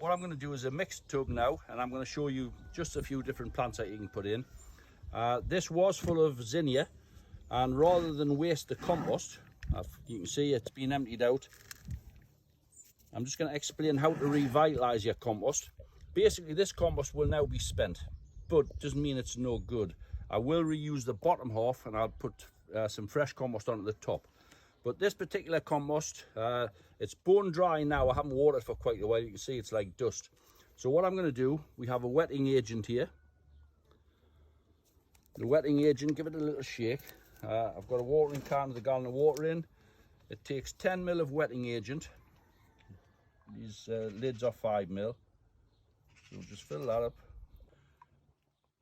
what I'm going to do is a mixed tub now, and I'm going to show you just a few different plants that you can put in. This was full of zinnia, and rather than waste the compost, you can see it's been emptied out. I'm just going to explain how to revitalise your compost. Basically, this compost will now be spent, but doesn't mean it's no good. I will reuse the bottom half, and I'll put some fresh compost onto the top. But this particular compost, it's bone dry now. I haven't watered it for quite a while. You can see it's like dust. So what I'm going to do, we have a wetting agent here. The wetting agent, give it a little shake. I've got a watering can with a gallon of water in. It takes 10 ml of wetting agent. These lids are 5 ml. So we'll just fill that up.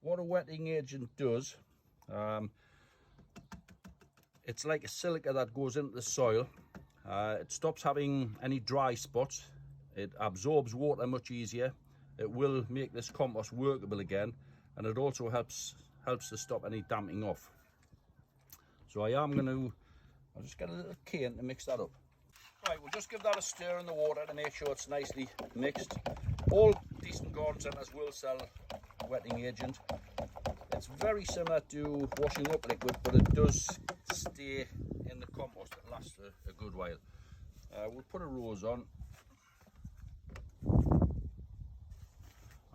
What a wetting agent does, it's like a silica that goes into the soil. It stops having any dry spots. It absorbs water much easier. It will make this compost workable again, and it also helps to stop any damping off. So I'll just get a little cane to mix that up. Right, we'll just give that a stir in the water to make sure it's nicely mixed. All decent garden centres will sell wetting agent. It's very similar to washing up liquid, but it does stay in the compost. It lasts a good while. We'll put a rose on,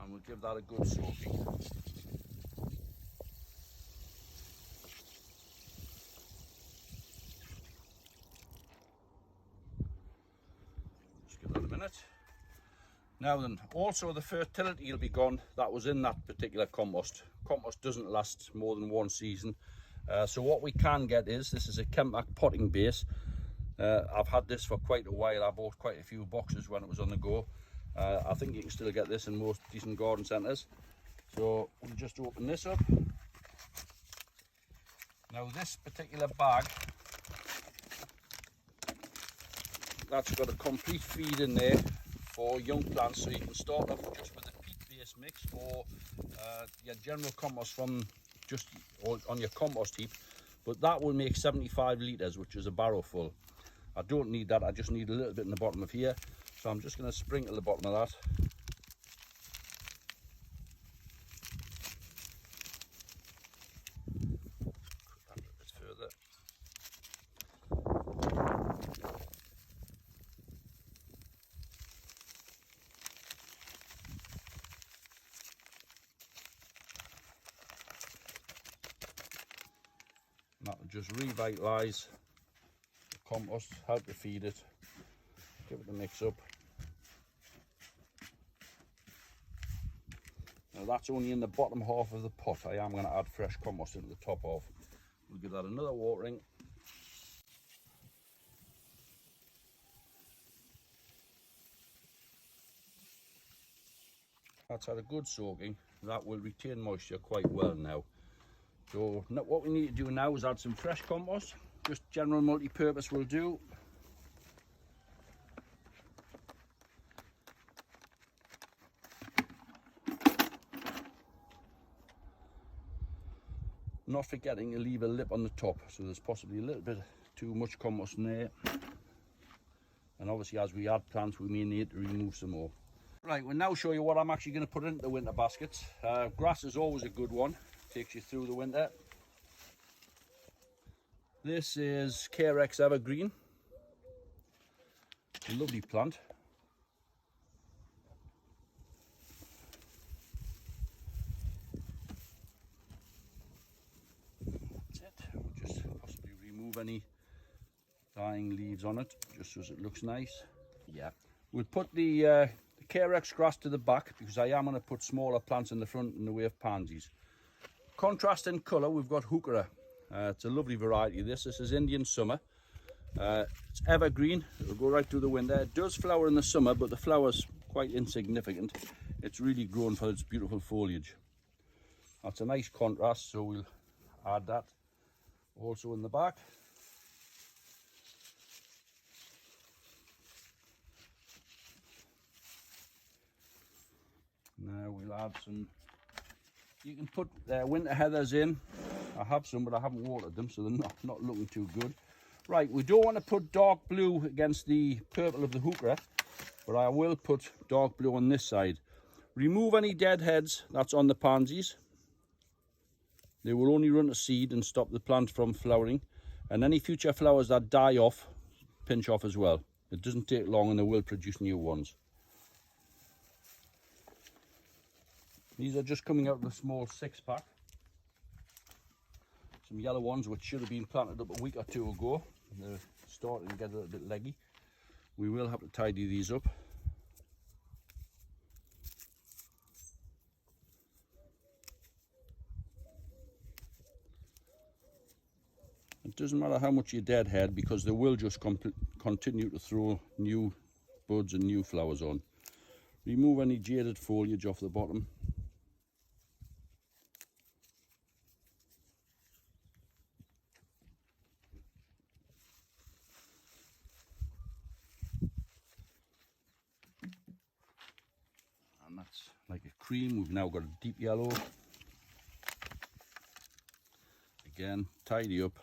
and we'll give that a good soaking. Just give that a minute. Now then, also the fertility will be gone that was in that particular compost. Compost doesn't last more than one season. So what we can get is, this is a Kempak potting base. I've had this for quite a while. I bought quite a few boxes when it was on the go. I think you can still get this in most decent garden centres. So we'll just open this up. Now this particular bag, that's got a complete feed in there for young plants, so you can start off just with a peat base mix or your general compost from just on your compost heap, but that will make 75 litres, which is a barrow full. I don't need that, I just need a little bit in the bottom of here, so I'm just going to sprinkle the bottom of that. Put that a little bit further. That will just revitalise the compost, help to feed it, give it a mix up. Now that's only in the bottom half of the pot. I am going to add fresh compost into the top half. We'll give that another watering. That's had a good soaking. That will retain moisture quite well now. So what we need to do now is add some fresh compost. Just general multi-purpose will do. Not forgetting to leave a lip on the top, so there's possibly a little bit too much compost in there. And obviously as we add plants we may need to remove some more. Right, we'll now show you what I'm actually going to put into the winter baskets. Grass is always a good one. Takes you through the winter. This is Carex Evergreen. A lovely plant. That's it. We'll just possibly remove any dying leaves on it, just so it looks nice. Yeah. We'll put the Carex grass to the back, because I am going to put smaller plants in the front in the way of pansies. Contrast in colour, we've got Heuchera. It's a lovely variety of this. This is Indian Summer. It's evergreen. It'll go right through the winter. It does flower in the summer, but the flower's quite insignificant. It's really grown for its beautiful foliage. That's a nice contrast, so we'll add that also in the back. Now we'll add some. You can put winter heathers in. I have some, but I haven't watered them, so they're not looking too good. Right, we don't want to put dark blue against the purple of the Heuchera. but I will put dark blue on this side. Remove any dead heads that's on the pansies. They will only run to seed and stop the plant from flowering. And any future flowers that die off, pinch off as well. It doesn't take long and they will produce new ones. These are just coming out of the small 6-pack. Some yellow ones which should have been planted up a week or two ago. They're starting to get a little bit leggy. We will have to tidy these up. It doesn't matter how much you deadhead because they will just continue to throw new buds and new flowers on. Remove any jaded foliage off the bottom. And that's like a cream. We've now got a deep yellow. Again, tidy up.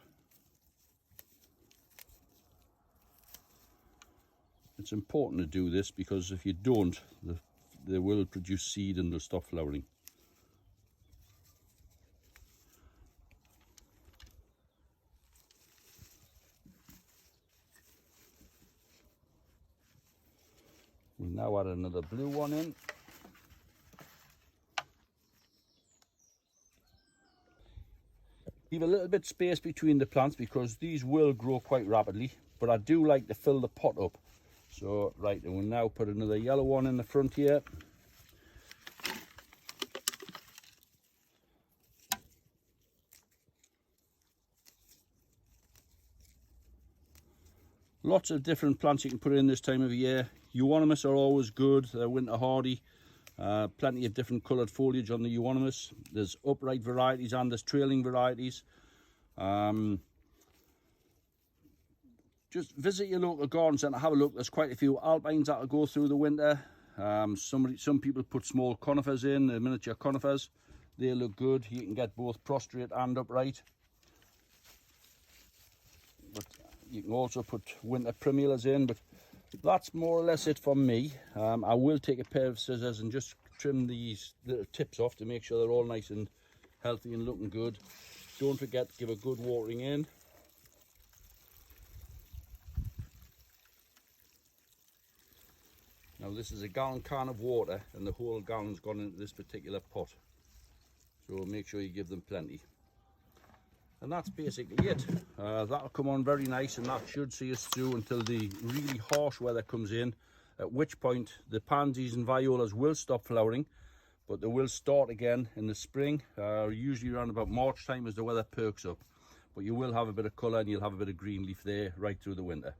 It's important to do this because if you don't, they will produce seed and they'll stop flowering. We'll now add another blue one in. Leave a little bit space between the plants because these will grow quite rapidly, but I do like to fill the pot up. So, right, and we'll now put another yellow one in the front here. Lots of different plants you can put in this time of year. Euonymus are always good, they're winter hardy. Plenty of different coloured foliage on the euonymus. There's upright varieties and there's trailing varieties. Just visit your local garden centre, have a look. There's quite a few alpines that will go through the winter. Some people put small conifers in, miniature conifers. They look good. You can get both prostrate and upright. But you can also put winter primulas in. But that's more or less it for me. I will take a pair of scissors and just trim these little tips off to make sure they're all nice and healthy and looking good. Don't forget to give a good watering in. Now this is a gallon can of water and the whole gallon's gone into this particular pot. So make sure you give them plenty. And that's basically it. That'll come on very nice and that should see us through until the really harsh weather comes in, at which point the pansies and violas will stop flowering, but they will start again in the spring, usually around about March time as the weather perks up. But you will have a bit of colour and you'll have a bit of green leaf there right through the winter.